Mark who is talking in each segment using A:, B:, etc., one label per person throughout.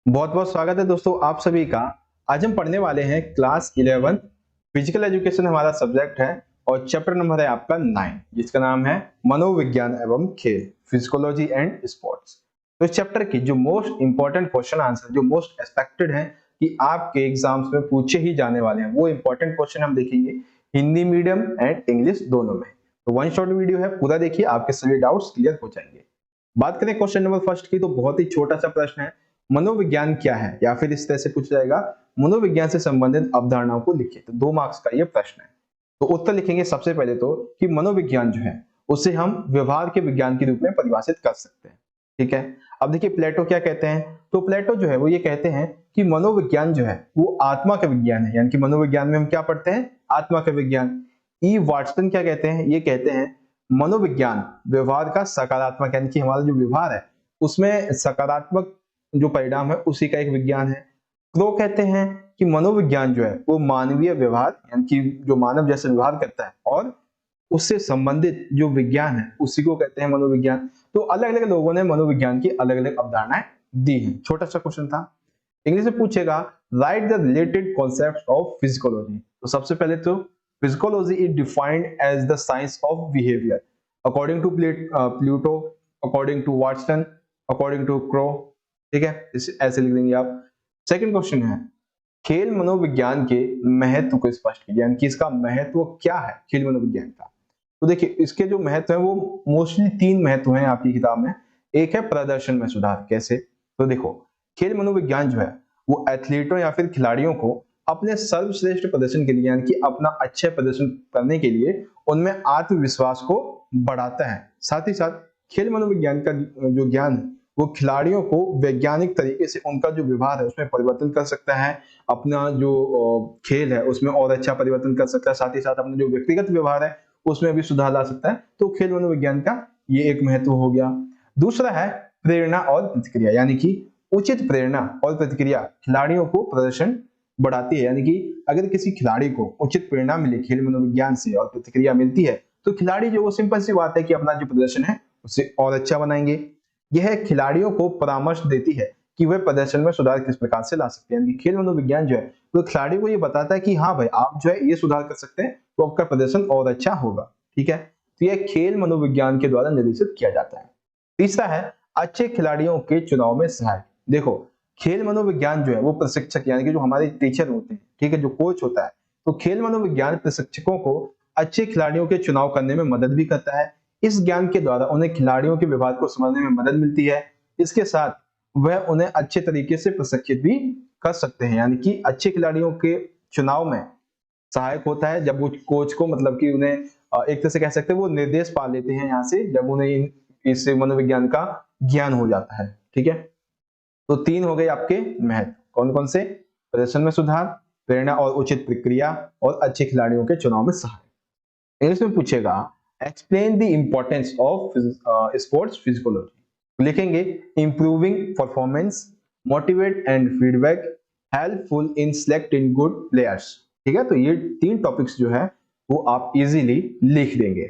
A: बहुत बहुत स्वागत है दोस्तों आप सभी का। आज हम पढ़ने वाले हैं क्लास 11 फिजिकल एजुकेशन हमारा सब्जेक्ट है और चैप्टर नंबर है आपका 9 जिसका नाम है मनोविज्ञान एवं खेल फिजिकोलॉजी एंड स्पोर्ट्स। तो इस चैप्टर की जो मोस्ट इंपॉर्टेंट क्वेश्चन आंसर जो मोस्ट एक्सपेक्टेड है कि आपके एग्जाम्स में पूछे ही जाने वाले हैं वो इंपॉर्टेंट क्वेश्चन हम देखेंगे हिंदी मीडियम एंड इंग्लिश दोनों में। तो वन शॉट वीडियो है, पूरा देखिए, आपके सभी डाउट्स क्लियर हो जाएंगे। बात करें क्वेश्चन नंबर फर्स्ट की तो बहुत ही छोटा सा प्रश्न है, मनोविज्ञान क्या है, या फिर इस तरह से पूछा जाएगा मनोविज्ञान से संबंधित अवधारणाओं को लिखिए। तो 2 मार्क्स का ये प्रश्न है। तो उत्तर लिखेंगे सबसे पहले तो कि मनोविज्ञान जो है उसे हम व्यवहार के विज्ञान के रूप में परिभाषित कर सकते हैं। ठीक है। अब देखिए प्लेटो क्या कहते हैं, तो प्लेटो जो है वो ये कहते हैं कि मनोविज्ञान जो है वो आत्मा का विज्ञान है, यानी कि मनोविज्ञान में हम क्या पढ़ते हैं, आत्मा का विज्ञान। ई वाटसन क्या कहते हैं, ये कहते हैं मनोविज्ञान व्यवहार का सकारात्मक, यानी कि हमारा जो व्यवहार है उसमें सकारात्मक जो परिणाम है उसी का एक विज्ञान है। क्रो कहते हैं कि मनोविज्ञान जो है वो मानवीय व्यवहार, यानी कि जो मानव जैसे व्यवहार करता है और उससे संबंधित जो विज्ञान है उसी को कहते हैं मनोविज्ञान। तो अलग अलग लोगों ने मनोविज्ञान की अलग अलग अवधारणाएं दी हैं। छोटा सा क्वेश्चन था। इंग्लिश में पूछेगा write the related concept of psychology. तो सबसे पहले तो psychology is defined as the science of behaviour according to Pluto, according to Watson, according to Crow. ठीक है, ऐसे लिख देंगे आप। सेकंड क्वेश्चन है खेल मनोविज्ञान के महत्व को स्पष्ट कीजिए, यानी कि इसका महत्व क्या है खेल मनोविज्ञान का। तो देखिए इसके जो महत्व है वो मोस्टली 3 महत्व हैं आपकी किताब में। एक है प्रदर्शन में सुधार। कैसे, तो देखो खेल मनोविज्ञान जो है वो एथलीटों या फिर खिलाड़ियों को अपने सर्वश्रेष्ठ प्रदर्शन के लिए, यानी कि अपना अच्छे प्रदर्शन करने के लिए उनमें आत्मविश्वास को बढ़ाता है। साथ ही साथ खेल मनोविज्ञान का जो ज्ञान है वो खिलाड़ियों को वैज्ञानिक तरीके से उनका जो व्यवहार है उसमें परिवर्तन कर सकता है, अपना जो खेल है उसमें और अच्छा परिवर्तन कर सकता है, साथ ही साथ अपना जो व्यक्तिगत व्यवहार है उसमें भी सुधार ला सकता है। तो खेल मनोविज्ञान का ये एक महत्व हो गया। दूसरा है प्रेरणा और प्रतिक्रिया, यानी कि उचित प्रेरणा और प्रतिक्रिया खिलाड़ियों को प्रदर्शन बढ़ाती है। यानी कि अगर किसी खिलाड़ी को उचित प्रेरणा मिले खेल मनोविज्ञान से और प्रतिक्रिया मिलती है तो खिलाड़ी जो वो सिंपल सी बात है कि अपना जो प्रदर्शन है उसे और अच्छा बनाएंगे। यह खिलाड़ियों को परामर्श देती है कि वे प्रदर्शन में सुधार किस प्रकार से ला सकते हैं। यानी खेल मनोविज्ञान जो है वो खिलाड़ी को ये बताता है कि हाँ भाई आप जो है ये सुधार कर सकते हैं तो आपका प्रदर्शन और अच्छा होगा। ठीक है, तो यह खेल मनोविज्ञान के द्वारा निर्देशित किया जाता है। तीसरा है अच्छे खिलाड़ियों के चुनाव में सहायक। देखो खेल मनोविज्ञान जो है वो प्रशिक्षक, यानी कि जो हमारे टीचर होते हैं, ठीक है, जो कोच होता है, तो खेल मनोविज्ञान प्रशिक्षकों को अच्छे खिलाड़ियों के चुनाव करने में मदद भी करता है। इस ज्ञान के द्वारा उन्हें खिलाड़ियों के व्यवहार को समझने में मदद मिलती है। इसके साथ वह उन्हें अच्छे तरीके से प्रशिक्षित भी कर सकते हैं, यानी कि अच्छे खिलाड़ियों के चुनाव में सहायक होता है जब वो कोच को, मतलब कि उन्हें एक तरह से कह सकते हैं वो निर्देश पा लेते हैं यहाँ से, जब उन्हें इस मनोविज्ञान का ज्ञान हो जाता है। ठीक है, तो 3 हो गए आपके महत्व, कौन कौन से, प्रदर्शन में सुधार, प्रेरणा और उचित प्रक्रिया और अच्छे खिलाड़ियों के चुनाव में सहायक। इंग्लिश में पूछेगा explain the importance of sports psychology. लिखेंगे improving performance, motivate and feedback, helpful in selecting good players. ठीक है, तो ये 3 टॉपिक्स जो है वो आप इजीली लिख देंगे।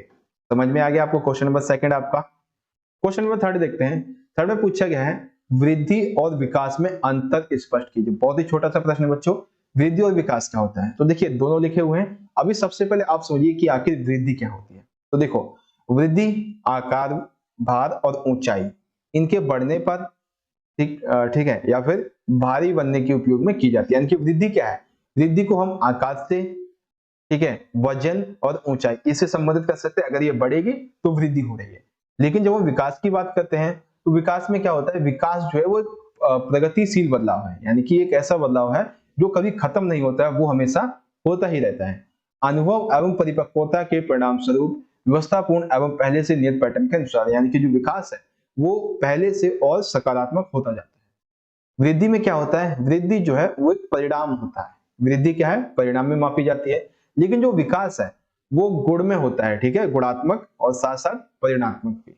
A: समझ में आ गया आपको क्वेश्चन नंबर सेकंड आपका। क्वेश्चन नंबर थर्ड देखते हैं। थर्ड में पूछा गया है वृद्धि और विकास में अंतर स्पष्ट कीजिए। बहुत ही छोटा सा प्रश्न है बच्चों, वृद्धि और विकास क्या होता है। तो देखिए दोनों लिखे हुए हैं। अभी सबसे पहले आप समझिए कि आखिर वृद्धि क्या होती है। तो देखो वृद्धि आकार, भार और ऊंचाई इनके बढ़ने पर, ठीक है, या फिर भारी बनने के उपयोग में की जाती है। यानी कि वृद्धि क्या है, वृद्धि को हम आकार से, ठीक है, वजन और ऊंचाई इससे संबंधित कर सकते हैं। अगर ये बढ़ेगी तो वृद्धि हो रही है। लेकिन जब हम विकास की बात करते हैं तो विकास में क्या होता है, विकास जो है वो प्रगतिशील बदलाव है, यानी कि एक ऐसा बदलाव है जो कभी खत्म नहीं होता है, वो हमेशा होता ही रहता है। अनुभव एवं परिपक्वता के परिणाम स्वरूप व्यवस्थापूर्ण एवं पहले से नियत पैटर्न के अनुसार, यानी कि जो विकास है वो पहले से और सकारात्मक होता जाता है। वृद्धि में क्या होता है, वृद्धि जो है वो एक परिणाम होता है। वृद्धि क्या है, परिणाम में मापी जाती है। लेकिन जो विकास है वो गुण में होता है, ठीक है, गुणात्मक और साथ साथ परिणात्मक भी।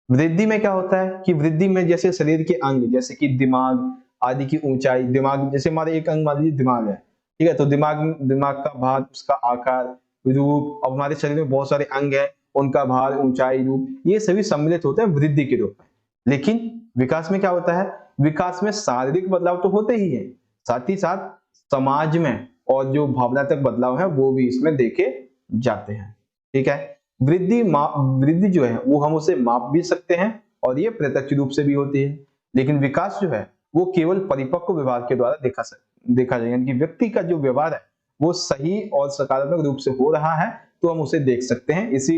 A: वृद्धि में क्या होता है कि वृद्धि में जैसे शरीर के अंग जैसे कि दिमाग आदि की ऊंचाई, दिमाग जैसे हमारे एक अंग मान लीजिए दिमाग है, ठीक है, तो दिमाग दिमाग का भार, उसका आकार, रूप, अब हमारे शरीर में बहुत सारे अंग हैं, उनका भार, ऊंचाई, रूप, ये सभी सम्मिलित होते हैं वृद्धि के रूप में। लेकिन विकास में क्या होता है, विकास में शारीरिक बदलाव तो होते ही है, साथ ही साथ समाज में और जो भावनात्मक बदलाव है वो भी इसमें देखे जाते हैं। ठीक है, वृद्धि जो है वो हम उसे माप भी सकते हैं और ये प्रत्यक्ष रूप से भी होती है, लेकिन विकास जो है वो केवल परिपक्व व्यवहार के द्वारा देखा जाएगा, यानी कि व्यक्ति का जो व्यवहार है वो सही और सकारात्मक रूप से हो रहा है तो हम उसे देख सकते हैं। इस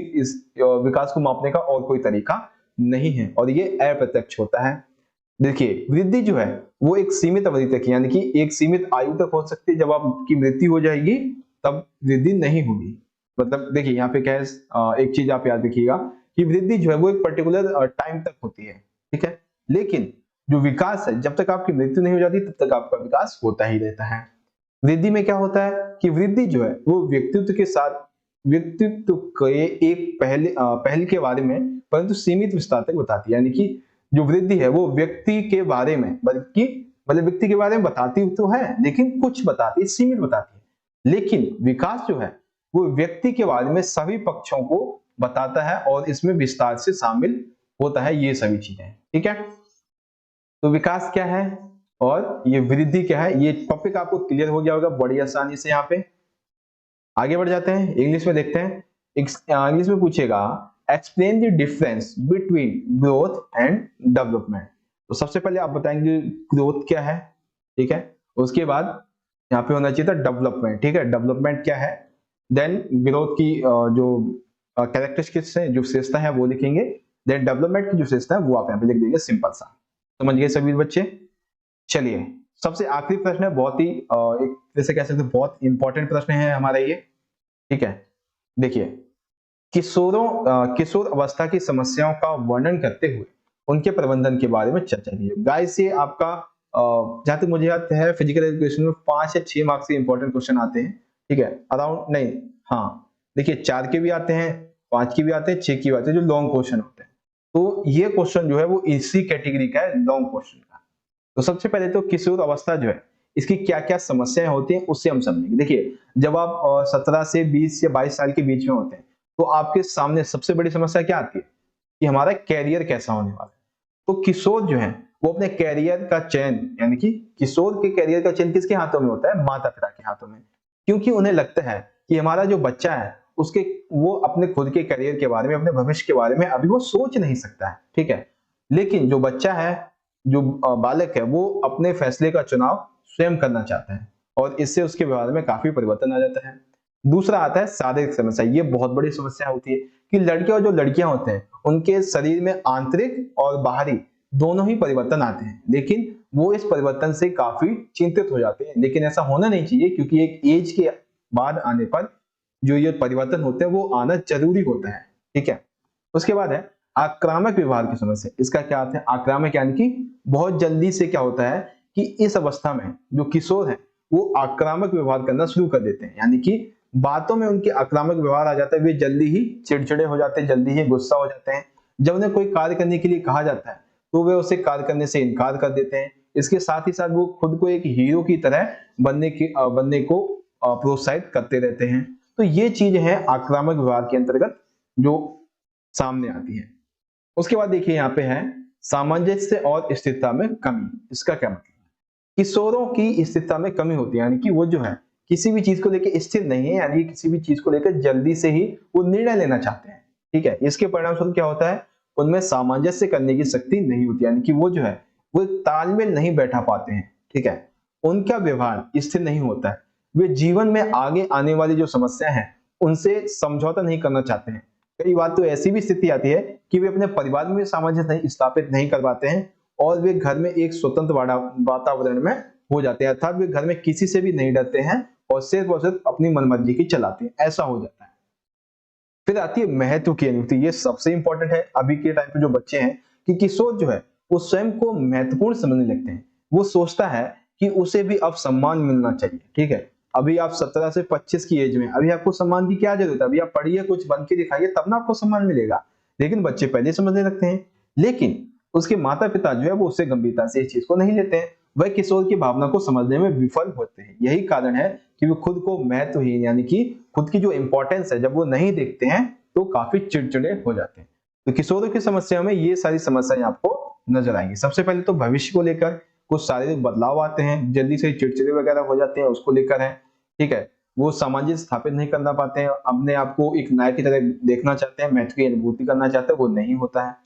A: विकास को मापने का और कोई तरीका नहीं है और ये अप्रत्यक्ष होता है। देखिए, वृद्धि जो है वो एक सीमित अवधि तक यानी कि एक सीमित आयु तक हो सकती है, जब आपकी मृत्यु हो जाएगी तब वृद्धि नहीं होगी। मतलब देखिए यहाँ पे क्या है, एक चीज आप याद रखिएगा कि वृद्धि जो है वो एक पर्टिकुलर टाइम तक होती है, ठीक है, लेकिन जो विकास है जब तक आपकी मृत्यु नहीं हो जाती तब तक आपका विकास होता ही रहता है। वृद्धि में क्या होता है कि वृद्धि जो है वो व्यक्तित्व के एक पहल के बारे में परंतु सीमित विस्तार तक बताती है, यानी कि जो वृद्धि है वो व्यक्ति के बारे में बल्कि मतलब व्यक्ति के बारे में बताती तो है लेकिन कुछ बताती है, सीमित बताती है। लेकिन विकास जो है वो व्यक्ति के बारे में सभी पक्षों को बताता है और इसमें विस्तार से शामिल होता है ये सभी चीजें। ठीक है, तो विकास क्या है और ये वृद्धि क्या है, ये टॉपिक आपको क्लियर हो गया होगा बड़ी आसानी से। यहाँ पे आगे बढ़ जाते हैं, इंग्लिश में देखते हैं। इंग्लिश में पूछेगा explain the difference between growth and development. तो सबसे पहले आप बताएंगे ग्रोथ क्या है, ठीक है, उसके बाद यहाँ पे होना चाहिए था डेवलपमेंट। ठीक है, डेवलपमेंट क्या है, देन ग्रोथ की जो कैरेक्टरिस्टिक्स है, जो विशेषता है वो लिखेंगे, देन डेवलपमेंट की जो विशेषता है वो आप यहाँ पे लिख देंगे, सिंपल सा। समझ गए सभी बच्चे। चलिए सबसे आखिरी प्रश्न है, बहुत ही एक जैसे कह सकते हैं बहुत इंपॉर्टेंट प्रश्न है हमारा ये। ठीक है, देखिए किशोर अवस्था की समस्याओं का वर्णन करते हुए उनके प्रबंधन के बारे में चर्चा कीजिए। गाइस ये आपका जहां तक मुझे याद है फिजिकल एजुकेशन में 5 या 6 मार्क्स के इंपॉर्टेंट क्वेश्चन आते हैं। ठीक है, अराउंड नहीं, हाँ देखिए 4 के भी आते हैं, 5 के भी आते हैं, 6 के भी आते हैं, जो लॉन्ग क्वेश्चन होते हैं। तो ये क्वेश्चन जो है वो इसी कैटेगरी का है, लॉन्ग क्वेश्चन का। तो सबसे पहले तो किशोर अवस्था जो है इसकी क्या क्या समस्याएं होती हैं उससे हम समझेंगे। देखिए जब आप 17 से 20 या 22 साल के बीच में होते हैं तो आपके सामने सबसे बड़ी समस्या क्या आती है कि हमारा कैरियर कैसा होने वाला है। तो किशोर जो है वो अपने कैरियर का चयन, यानी कि किशोर के कैरियर का चयन किसके हाथों में होता है, माता पिता के हाथों में, क्योंकि उन्हें लगता है कि हमारा जो बच्चा है उसके वो अपने खुद के कैरियर के बारे में, अपने भविष्य के बारे में अभी वो सोच नहीं सकता है। ठीक है, लेकिन जो बच्चा है, जो बालक है, वो अपने फैसले का चुनाव स्वयं करना चाहता है और इससे उसके व्यवहार में काफी परिवर्तन आ जाता है। दूसरा आता है शारीरिक समस्या। ये बहुत बड़ी समस्या होती है कि लड़के और जो लड़कियां होते हैं उनके शरीर में आंतरिक और बाहरी दोनों ही परिवर्तन आते हैं, लेकिन वो इस परिवर्तन से काफी चिंतित हो जाते हैं। लेकिन ऐसा होना नहीं चाहिए, क्योंकि एक एज के बाद आने पर जो ये परिवर्तन होते हैं वो आना जरूरी होता है। ठीक है, उसके बाद है आक्रामक व्यवहार की समस्या। इसका क्या अर्थ है, आक्रामक यानी कि बहुत जल्दी से क्या होता है कि इस अवस्था में जो किशोर है वो आक्रामक व्यवहार करना शुरू कर देते हैं, यानी कि बातों में उनके आक्रामक व्यवहार आ जाता है, वे जल्दी ही चिड़चिड़े हो जाते हैं, जल्दी ही गुस्सा हो जाते हैं। जब उन्हें कोई कार्य करने के लिए कहा जाता है तो वे उसे कार्य करने से इनकार कर देते हैं। इसके साथ ही साथ वो खुद को एक हीरो की तरह बनने को प्रोत्साहित करते रहते हैं। तो ये चीज है आक्रामक व्यवहार के अंतर्गत जो सामने आती है। उसके बाद देखिए यहाँ पे है सामंजस्य और स्थिरता में कमी। इसका क्या मतलब है, किशोरों की स्थिरता में कमी होती है, यानी कि वो जो है किसी भी चीज को लेकर स्थिर नहीं है, यानी किसी भी चीज को लेकर जल्दी से ही वो निर्णय लेना चाहते हैं। ठीक है, इसके परिणाम स्वरूप क्या होता है, उनमें सामंजस्य करने की शक्ति नहीं होती, यानी कि वो जो है वो तालमेल नहीं बैठा पाते हैं। ठीक है, उनका व्यवहार स्थिर नहीं होता है, वे जीवन में आगे आने वाली जो समस्या है उनसे समझौता नहीं करना चाहते हैं। कई बार तो ऐसी भी स्थिति आती है कि वे अपने परिवार में भी सामंजस्य नहीं स्थापित नहीं कर पाते हैं और वे घर में एक स्वतंत्र वातावरण में हो जाते हैं, अर्थात वे घर में किसी से भी नहीं डरते हैं और सिर्फ अपनी मनमर्जी की चलाते हैं, ऐसा हो जाता है। फिर आती है महत्व की अनुभूति। ये सबसे इंपॉर्टेंट है अभी के टाइम पे जो बच्चे हैं, कि किशोर जो है वो स्वयं को महत्वपूर्ण समझने लगते हैं। वो सोचता है कि उसे भी अब सम्मान मिलना चाहिए। ठीक है, अभी आप 17 से 25 की एज में, अभी आपको सम्मान की क्या जरूरत है, अभी आप पढ़िए, कुछ बन के दिखाइए, तब ना आपको सम्मान मिलेगा। लेकिन बच्चे पहले समझने लगते हैं, लेकिन उसके माता पिता जो है वो उससे गंभीरता से इस चीज को नहीं लेते हैं, वह किशोर की भावना को समझने में विफल होते हैं। यही कारण है कि वो खुद को महत्वहीन, यानी कि खुद की जो इंपॉर्टेंस है जब वो नहीं देखते हैं तो काफी चिड़चिड़े हो जाते हैं। तो किशोरों की समस्या में ये सारी समस्याएं आपको नजर आएंगे। सबसे पहले तो भविष्य को लेकर कुछ शारीरिक बदलाव आते हैं, जल्दी से चिड़चिड़े वगैरह हो जाते हैं, उसको लेकर है, ठीक है। वो सामंजस्य स्थापित नहीं करना पाते हैं, अपने आप को एक नायक की तरह देखना चाहते हैं, महत्व की अनुभूति करना चाहते हैं, वो नहीं होता है।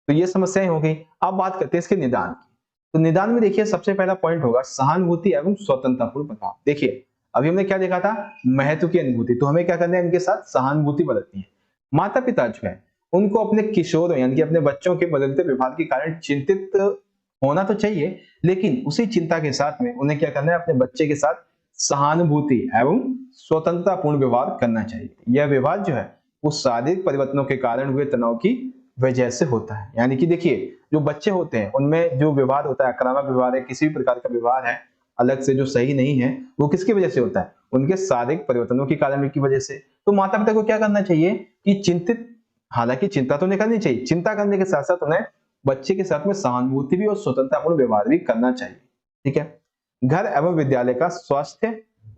A: तो ये समस्याएं हो गई। अब बात करते हैं इसके निदान की। तो निदान में देखिए सबसे पहला पॉइंट होगा सहानुभूति एवं स्वतंत्रतापूर्ण बदलाव। देखिए अभी हमने क्या देखा था, महत्व की अनुभूति, तो हमें क्या करना है, इनके साथ सहानुभूति बरतनी है। माता पिता जो है उनको अपने किशोर यानी कि अपने बच्चों के बदलते व्यवहार के कारण चिंतित होना तो चाहिए, लेकिन उसी चिंता के साथ में उन्हें क्या करना है, अपने बच्चे के साथ सहानुभूति एवं स्वतंत्रतापूर्ण व्यवहार करना चाहिए। यह व्यवहार जो है वो शारीरिक परिवर्तनों के कारण हुए तनाव की वजह से होता है। यानी कि देखिए जो बच्चे होते हैं उनमें जो व्यवहार होता है, आक्रामक व्यवहार है, किसी भी प्रकार का व्यवहार है अलग से जो सही नहीं है, वो किसकी वजह से होता है, उनके शारीरिक परिवर्तनों के कारण की वजह से। तो माता पिता को क्या करना चाहिए कि चिंतित, हालांकि चिंता तो नहीं करनी चाहिए, चिंता करने के साथ साथ उन्हें बच्चे के साथ में सहानुभूति भी और स्वतंत्रतापूर्ण व्यवहार भी करना चाहिए, ठीक है। घर एवं विद्यालय का स्वस्थ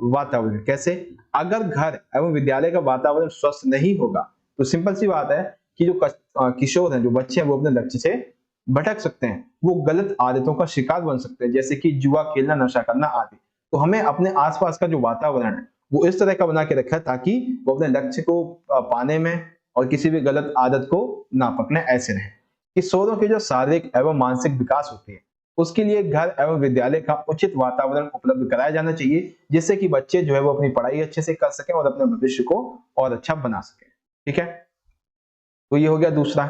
A: वातावरण कैसे, अगर घर एवं विद्यालय का वातावरण स्वस्थ नहीं होगा तो सिंपल सी बात है कि जो किशोर हैं, जो बच्चे हैं, वो अपने लक्ष्य से भटक सकते हैं, वो गलत आदतों का शिकार बन सकते हैं, जैसे कि जुआ खेलना, नशा करना आदि। तो हमें अपने आसपास का जो वातावरण है वो इस तरह का बना के रखा है ताकि वो अपने लक्ष्य को पाने में और किसी भी गलत आदत को ना पकड़े, ऐसे रहे। किशोरों के जो शारीरिक एवं मानसिक विकास होते हैं उसके लिए घर एवं विद्यालय का उचित वातावरण उपलब्ध कराया जाना चाहिए, जिससे कि बच्चे जो है वो अपनी पढ़ाई अच्छे से कर सकें और अपने भविष्य को और अच्छा बना सकें, ठीक है। तो ये हो गया दूसरा।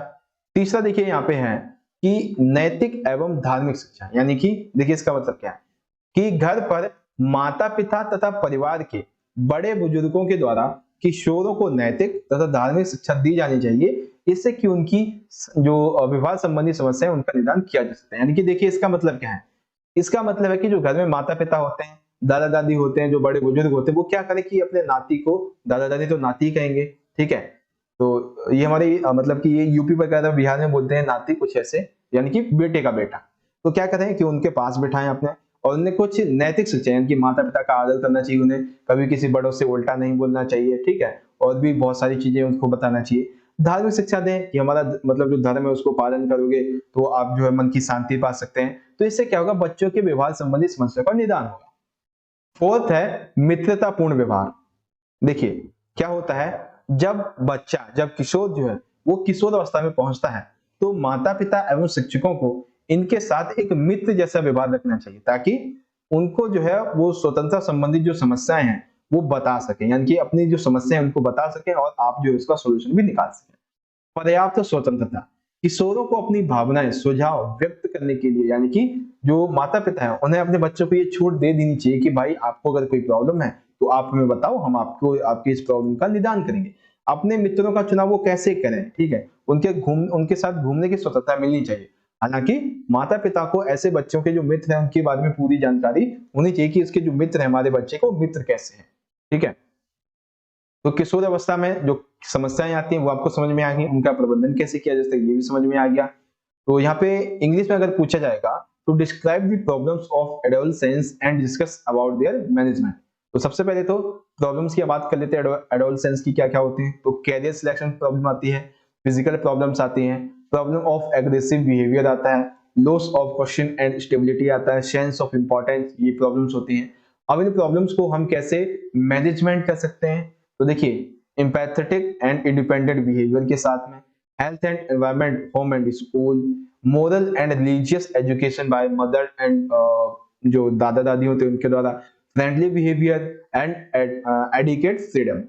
A: तीसरा देखिए यहाँ पे है कि नैतिक एवं धार्मिक शिक्षा, यानी कि देखिए इसका मतलब क्या है कि घर पर माता पिता तथा परिवार के बड़े बुजुर्गों के द्वारा किशोरों को नैतिक तथा धार्मिक शिक्षा दी जानी चाहिए, इससे कि उनकी जो विवाह संबंधी समस्या है उनका निदान किया जा सकता है। यानी कि देखिए इसका मतलब क्या है, इसका मतलब है कि जो घर में माता पिता होते हैं, दादा दादी होते हैं, जो बड़े बुजुर्ग होते हैं, वो क्या करें कि अपने नाती को, दादा दादी तो नाती कहेंगे, ठीक है। तो ये हमारे मतलब कि ये यूपी वगैरह बिहार में बोलते हैं नाती, कुछ ऐसे, यानी कि बेटे का बेटा। तो क्या करें कि उनके पास बिठाएं अपने, और उन्हें कुछ नैतिक शिक्षा, यानी कि माता पिता का आदर करना चाहिए, उन्हें कभी किसी बड़ों से उल्टा नहीं बोलना चाहिए, ठीक है। और भी बहुत सारी चीजें उनको बताना चाहिए। धार्मिक शिक्षा दें कि हमारा मतलब जो धर्म है उसको पालन करोगे तो आप जो है मन की शांति पा सकते हैं। तो इससे क्या होगा, बच्चों के व्यवहार संबंधी समस्या का निदान होगा। फोर्थ है मित्रतापूर्ण व्यवहार। देखिए क्या होता है, जब बच्चा, जब किशोर जो है वो किशोर अवस्था में पहुंचता है तो माता पिता एवं शिक्षकों को इनके साथ एक मित्र जैसा व्यवहार रखना चाहिए, ताकि उनको जो है वो स्वतंत्रता संबंधित जो समस्याएं हैं वो बता सके, यानी कि अपनी जो समस्या है उनको बता सके और आप जो इसका सोल्यूशन भी निकाल सके। पर्याप्त स्वतंत्रता, किशोरों को अपनी भावनाएं, सुझाव व्यक्त करने के लिए, यानी कि जो माता पिता है उन्हें अपने बच्चों को ये छूट दे देनी चाहिए कि भाई आपको अगर कोई प्रॉब्लम है तो आप हमें बताओ, हम आपको आपकी इस प्रॉब्लम का निदान करेंगे। अपने मित्रों का चुनाव वो कैसे करें, ठीक है, उनके साथ घूमने की स्वतंत्रता मिलनी चाहिए। हालांकि माता पिता को ऐसे बच्चों के जो मित्र हैं उनके बारे में पूरी जानकारी होनी चाहिए कि इसके जो मित्र है हमारे बच्चे को मित्र कैसे हैं, ठीक है। तो किशोर अवस्था में जो समस्याएं आती हैं वो आपको समझ में आ गई, उनका प्रबंधन कैसे किया जा सकता है ये भी समझ में आ गया। तो यहाँ पे इंग्लिश में अगर पूछा जाएगा तो describe the problems of adolescence and discuss about their management. तो सबसे पहले तो प्रॉब्लम्स की बात कर लेते हैं, एडोलसेंस की क्या क्या होती है। तो कैरियर सिलेक्शन प्रॉब्लम आती है, फिजिकल प्रॉब्लम्स आती हैं, प्रॉब्लम ऑफ एग्रेसिव बिहेवियर आता है, loss of question and stability आता है, सेंस ऑफ इंपॉर्टेंस, ये प्रॉब्लम्स होती हैं। अब इन प्रॉब्लम्स को हम कैसे मैनेजमेंट कर सकते हैं, तो देखिए एम्पैथेटिक एंड इंडिपेंडेंट बिहेवियर के साथ में, health and environment, home and school, moral and religious education by mother and जो दादा दादी होते हैं उनके द्वारा, friendly behaviour and adequate freedom,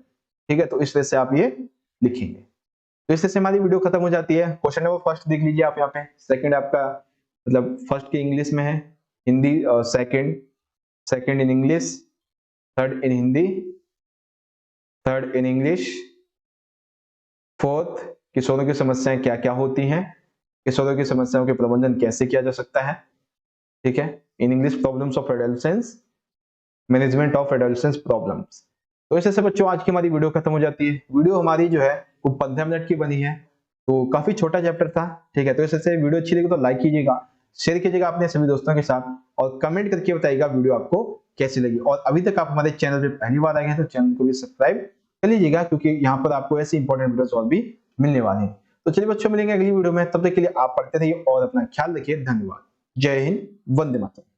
A: ठीक है। तो इस तरह से आप ये लिखेंगे। तो इस तरह से हमारी वीडियो खत्म हो जाती है। क्वेश्चन नंबर फर्स्ट देख लीजिए आप यहाँ पे, सेकंड आपका मतलब फर्स्ट के इंग्लिश में है, Hindi second in English, third in Hindi, third in English, fourth किशोरों की समस्याएं क्या क्या होती हैं, किशोरों की समस्याओं के प्रबंधन कैसे किया जा सकता है, ठीक है। In English problems of adolescence, management of adolescence problems. तो इस तरह से बच्चों आज की हमारी वीडियो खत्म हो जाती है। वीडियो हमारी जो है वो 15 मिनट की बनी है, तो काफी छोटा चैप्टर था, ठीक है। तो इस तरह से वीडियो अच्छी लगी तो लाइक कीजिएगा, शेयर कीजिएगा अपने सभी दोस्तों के साथ, और कमेंट करके बताइएगा वीडियो आपको कैसी लगी। और अभी तक आप हमारे चैनल पे पहली बार आए हैं तो चैनल को भी सब्सक्राइब कर लीजिएगा, क्योंकि यहाँ पर आपको ऐसी इंपॉर्टेंट वीडियोस और भी मिलने वाले हैं। तो चलिए बच्चों, मिलेंगे अगली वीडियो में, तब तक के लिए आप पढ़ते रहिए और अपना ख्याल रखिए। धन्यवाद। जय हिंद, वंदे मातरम।